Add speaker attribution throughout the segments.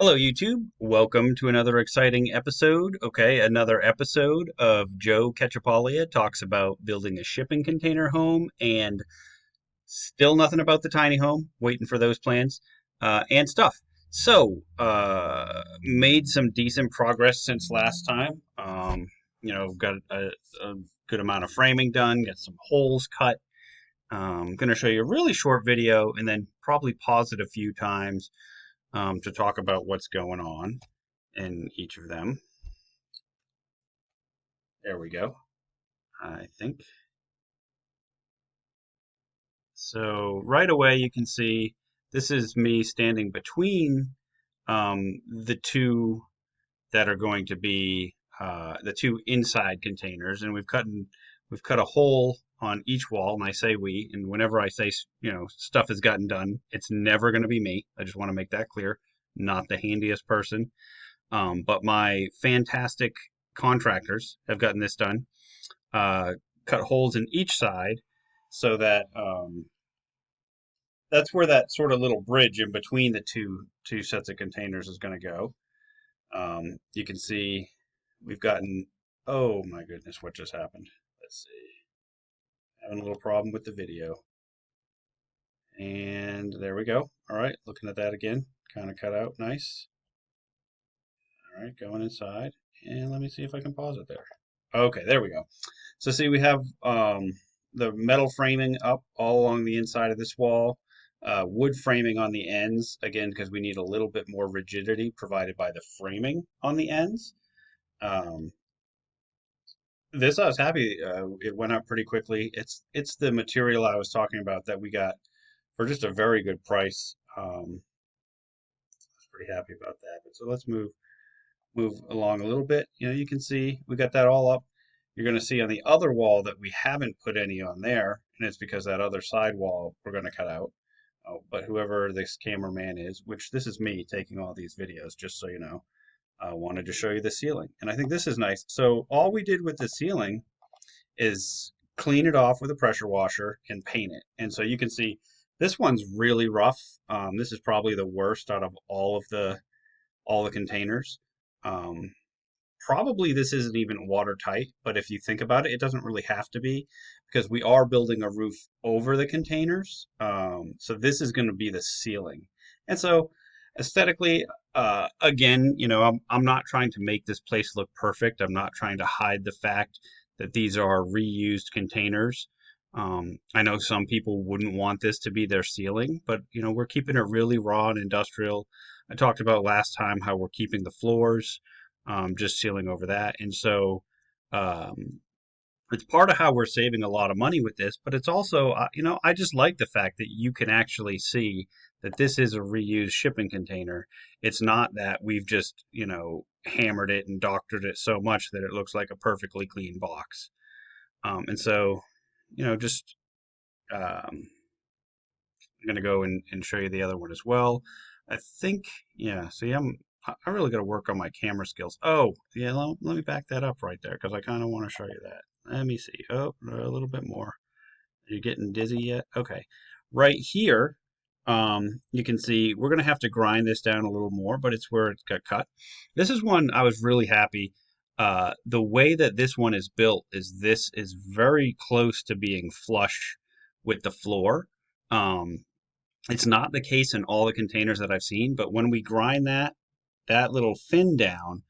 Speaker 1: Hello, YouTube. Welcome to another exciting episode. Okay, another episode of Joe Ketchapalia talks about building a shipping container home and still nothing about the tiny home. Waiting for those plans and stuff. Made some decent progress since last time. Got a good amount of framing done, got some holes cut. I'm going to show you a really short video and then probably pause it a few times to talk about what's going on in each of them. There we go, I think. So right away you can see this is me standing between the two that are going to be the two inside containers, and we've cut a hole on each wall. And I say we, and whenever I say stuff has gotten done, it's never going to be me. I just want to make that clear. Not the handiest person, but my fantastic contractors have gotten this done. Cut holes in each side so that that's where that sort of little bridge in between the two sets of containers is going to go. You can see we've gotten, oh my goodness, what just happened? Let's see. Having a little problem with the video. And there we go. All right, looking at that again. Kind of cut out nice. All right, going inside. And let me see if I can pause it there. Okay, there we go. So see, we have the metal framing up all along the inside of this wall, wood framing on the ends, again, because we need a little bit more rigidity provided by the framing on the ends. This I was happy it went up pretty quickly. It's the material I was talking about that we got for just a very good price. I was pretty happy about that. But so let's move along a little bit. You can see we got that all up. You're going to see on the other wall that we haven't put any on there, and it's because that other side wall we're going to cut out. Oh, but whoever this cameraman is, which this is me taking all these videos, just so you know, I wanted to show you the ceiling. And I think this is nice. So all we did with the ceiling is clean it off with a pressure washer and paint it. And so you can see this one's really rough. This is probably the worst out of all the containers. Um, Probably this isn't even watertight, but if you think about it, it doesn't really have to be because we are building a roof over the containers. So this is going to be the ceiling. And so aesthetically, again, I'm not trying to make this place look perfect. I'm not trying to hide the fact that these are reused containers. I know some people wouldn't want this to be their ceiling, but we're keeping it really raw and industrial. I talked about last time how we're keeping the floors just sealing over that. And so um, it's part of how we're saving a lot of money with this, but it's also, I just like the fact that you can actually see that this is a reused shipping container. It's not that we've just, hammered it and doctored it so much that it looks like a perfectly clean box. And so, just I'm going to go and show you the other one as well. I think, yeah, see, I really got to work on my camera skills. Oh, yeah, let me back that up right there because I kind of want to show you that. Let me see. Oh, a little bit more. Are you getting dizzy yet? Okay. Right here, you can see we're going to have to grind this down a little more, but it's where it got cut. This is one I was really happy. The way that this one is built is this is very close to being flush with the floor. Um, it's not the case in all the containers that I've seen, but when we grind that little fin down,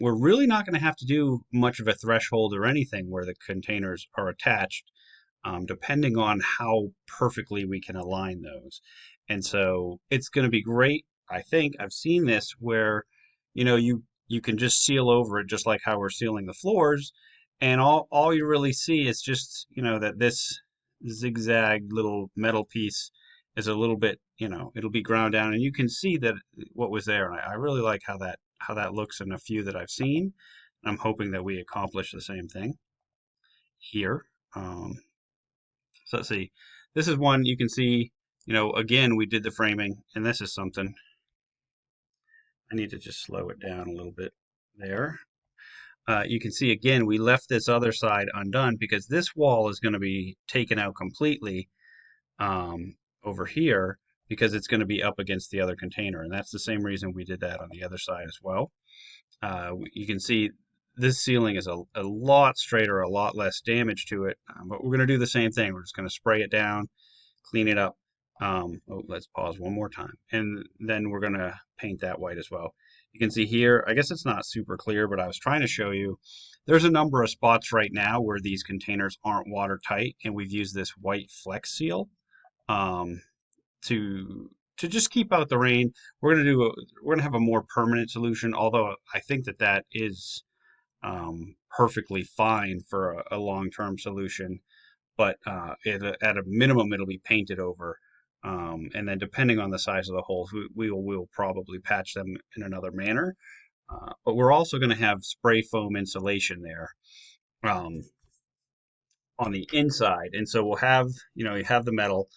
Speaker 1: we're really not going to have to do much of a threshold or anything where the containers are attached, depending on how perfectly we can align those. And so it's going to be great. I think I've seen this where, you can just seal over it just like how we're sealing the floors, and all you really see is just, that this zigzag little metal piece is a little bit, it'll be ground down, and you can see that what was there. And I really like how that looks in a few that I've seen. I'm hoping that we accomplish the same thing here. So let's see. This is one you can see, again, we did the framing, and this is something. I need to just slow it down a little bit there. You can see again, we left this other side undone because this wall is going to be taken out completely over here. because it's going to be up against the other container. And that's the same reason we did that on the other side as well. You can see this ceiling is a lot straighter, a lot less damage to it, but we're going to do the same thing. We're just going to spray it down, clean it up. Let's pause one more time. And then we're going to paint that white as well. You can see here, I guess it's not super clear, but I was trying to show you, there's a number of spots right now where these containers aren't watertight, and we've used this white flex seal um, to just keep out the rain. We're gonna have a more permanent solution, although I think that that is perfectly fine for a long-term solution. But at a minimum, it'll be painted over. And then depending on the size of the holes, we'll probably patch them in another manner. But we're also going to have spray foam insulation there um, on the inside. And so we'll have, you have the metal.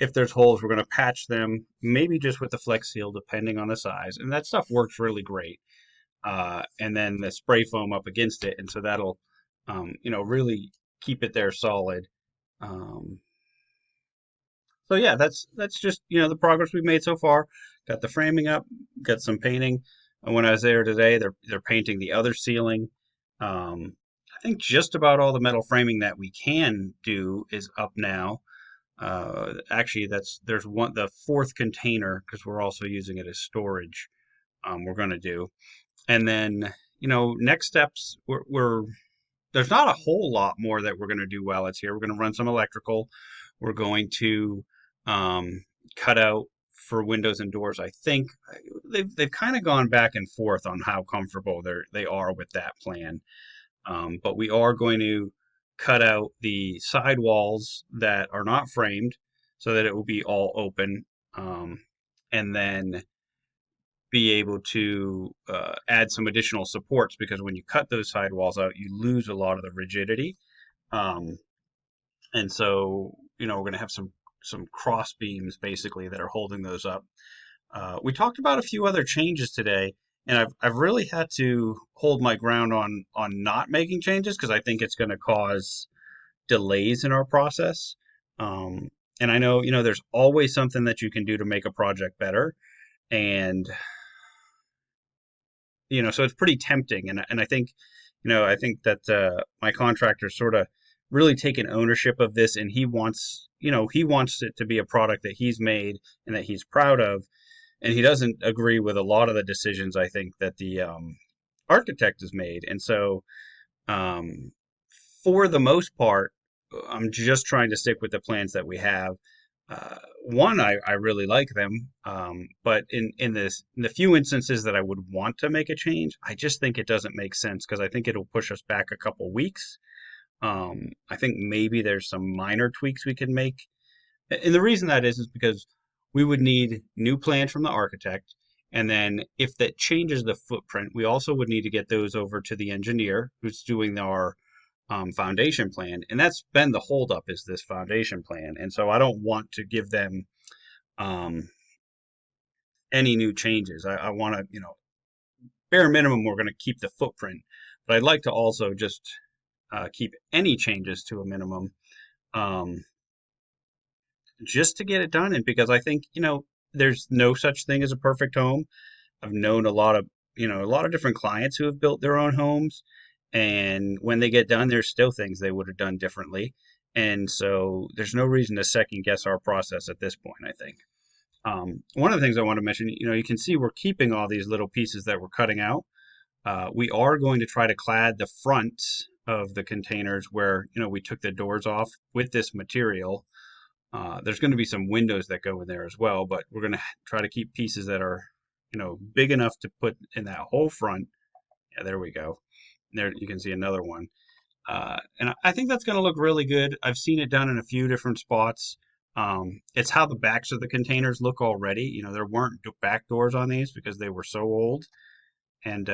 Speaker 1: If there's holes, we're going to patch them, maybe just with the Flex Seal, depending on the size. And that stuff works really great. And then the spray foam up against it. And so that'll, really keep it there solid. Um, So yeah, that's just the progress we've made so far. Got the framing up, got some painting. And when I was there today, they're painting the other ceiling. I think just about all the metal framing that we can do is up now. Actually, there's the fourth container because we're also using it as storage. We're going to do, and then next steps we're there's not a whole lot more that we're going to do while it's here. We're going to run some electrical. We're going to um, cut out for windows and doors. I think they've kind of gone back and forth on how comfortable they are with that plan. But we are going to cut out the side walls that are not framed so that it will be all open. And then be able to add some additional supports because when you cut those sidewalls out, you lose a lot of the rigidity. Um, and so, we're going to have some cross beams basically that are holding those up. We talked about a few other changes today, and I've really had to hold my ground on not making changes because I think it's going to cause delays in our process. Um, and I know, there's always something that you can do to make a project better. And so it's pretty tempting. And I think that my contractor sort of really taken ownership of this, and he wants it to be a product that he's made and that he's proud of, and he doesn't agree with a lot of the decisions I think that the architect has made. And so, um, for the most part, I'm just trying to stick with the plans that we have. One, I really like them, but in the few instances that I would want to make a change, I just think it doesn't make sense because I think it'll push us back a couple weeks. I think maybe there's some minor tweaks we can make, and the reason that is because we would need new plans from the architect, and then if that changes the footprint, we also would need to get those over to the engineer who's doing our foundation plan, and that's been the holdup is this foundation plan, and so I don't want to give them um, any new changes. I want to, bare minimum, we're going to keep the footprint, but I'd like to also just keep any changes to a minimum, um, just to get it done, and because I think there's no such thing as a perfect home. I've known a lot of different clients who have built their own homes, and when they get done, there's still things they would have done differently. And so there's no reason to second guess our process at this point, I think. One of the things I want to mention, you can see we're keeping all these little pieces that we're cutting out. We are going to try to clad the front of the containers where, we took the doors off with this material. There's going to be some windows that go in there as well, but we're going to try to keep pieces that are, big enough to put in that whole front. Yeah, there we go. There you can see another one. And I think that's going to look really good. I've seen it done in a few different spots. It's how the backs of the containers look already. There weren't back doors on these because they were so old, and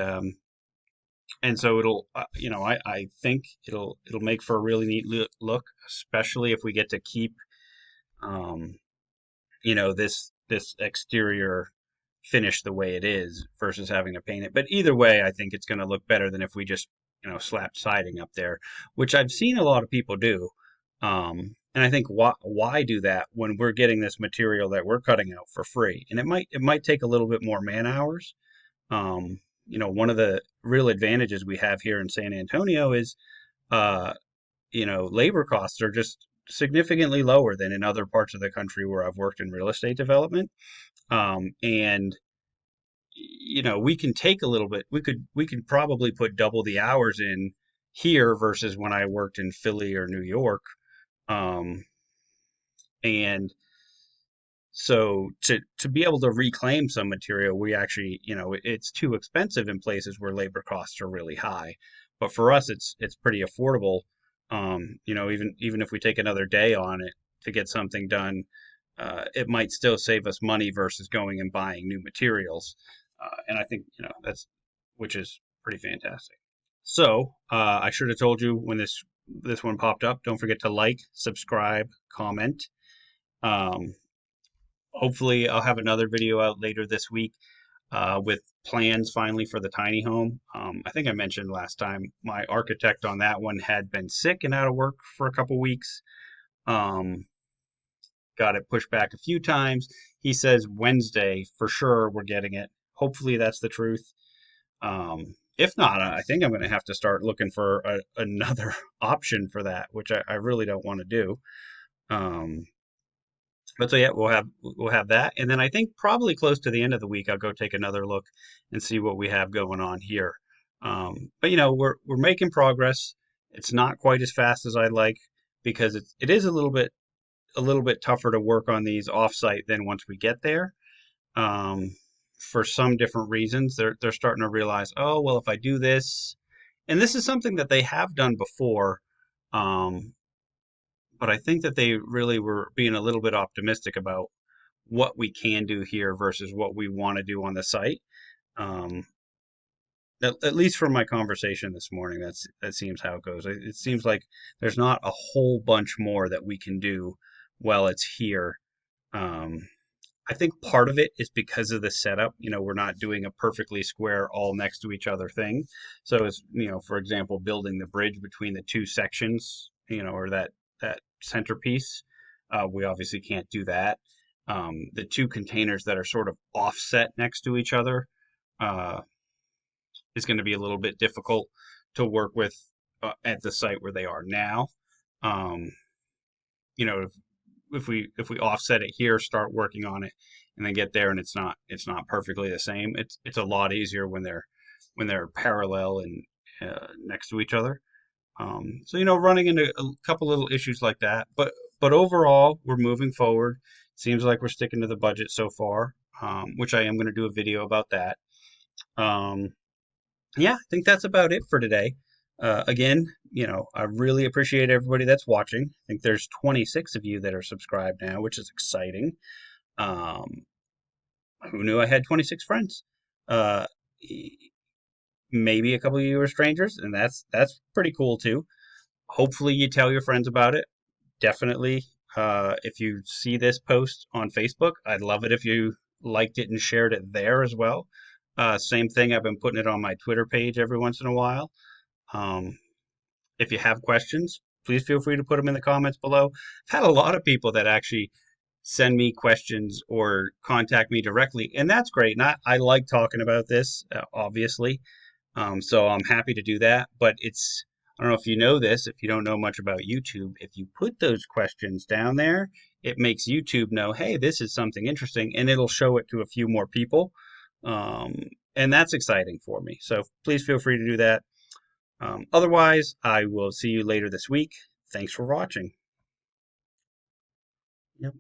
Speaker 1: so it'll, I think it'll make for a really neat look, especially if we get to keep, um, this exterior finish the way it is versus having to paint it. But either way, I think it's going to look better than if we just slapped siding up there, which I've seen a lot of people do. And I think why do that when we're getting this material that we're cutting out for free? And it might take a little bit more man hours. One of the real advantages we have here in San Antonio is uh, labor costs are just significantly lower than in other parts of the country where I've worked in real estate development. And we can take a little bit. We could probably put double the hours in here versus when I worked in Philly or New York. Um, and so to be able to reclaim some material, we actually, it's too expensive in places where labor costs are really high. But for us, it's pretty affordable. Even if we take another day on it to get something done, it might still save us money versus going and buying new materials. And I think, that's which is pretty fantastic. So I should have told you when this one popped up. Don't forget to like, subscribe, comment. Um, Hopefully, I'll have another video out later this week with plans finally for the tiny home. I think I mentioned last time my architect on that one had been sick and out of work for a couple weeks. Um, got it pushed back a few times. He says Wednesday for sure we're getting it. Hopefully, that's the truth. If not, I think I'm going to have to start looking for another option for that, which I really don't want to do. Um, but so yeah, we'll have that, and then I think probably close to the end of the week, I'll go take another look and see what we have going on here. But we're making progress. It's not quite as fast as I'd like because it is a little bit tougher to work on these offsite than once we get there. Um, for some different reasons, they're starting to realize, oh well, if I do this, and this is something that they have done before. Um, but I think that they really were being a little bit optimistic about what we can do here versus what we want to do on the site. Um, at least from my conversation this morning, that seems how it goes. It seems like there's not a whole bunch more that we can do while it's here. Um, I think part of it is because of the setup. We're not doing a perfectly square all next to each other thing. So as for example, building the bridge between the two sections, or that centerpiece, we obviously can't do that. The two containers that are sort of offset next to each other uh, is going to be a little bit difficult to work with at the site where they are now. Um, if we offset it here, start working on it, and then get there, and it's not perfectly the same. It's a lot easier when they're parallel and next to each other. So running into a couple little issues like that, but overall, we're moving forward. Seems like we're sticking to the budget so far, which I am going to do a video about that. Um, yeah, I think that's about it for today. Again, I really appreciate everybody that's watching. I think there's 26 of you that are subscribed now, which is exciting. Um, who knew I had 26 friends? Uh, Maybe a couple of you are strangers, and that's pretty cool too. Hopefully, you tell your friends about it. Definitely, if you see this post on Facebook, I'd love it if you liked it and shared it there as well. Same thing, I've been putting it on my Twitter page every once in a while. Um, if you have questions, please feel free to put them in the comments below. I've had a lot of people that actually send me questions or contact me directly, and that's great. And I like talking about this, obviously. So I'm happy to do that. But I don't know if you know this, if you don't know much about YouTube, if you put those questions down there, it makes YouTube know, hey, this is something interesting, and it'll show it to a few more people. Um, and that's exciting for me. So please feel free to do that. Otherwise, I will see you later this week. Thanks for watching. Yep.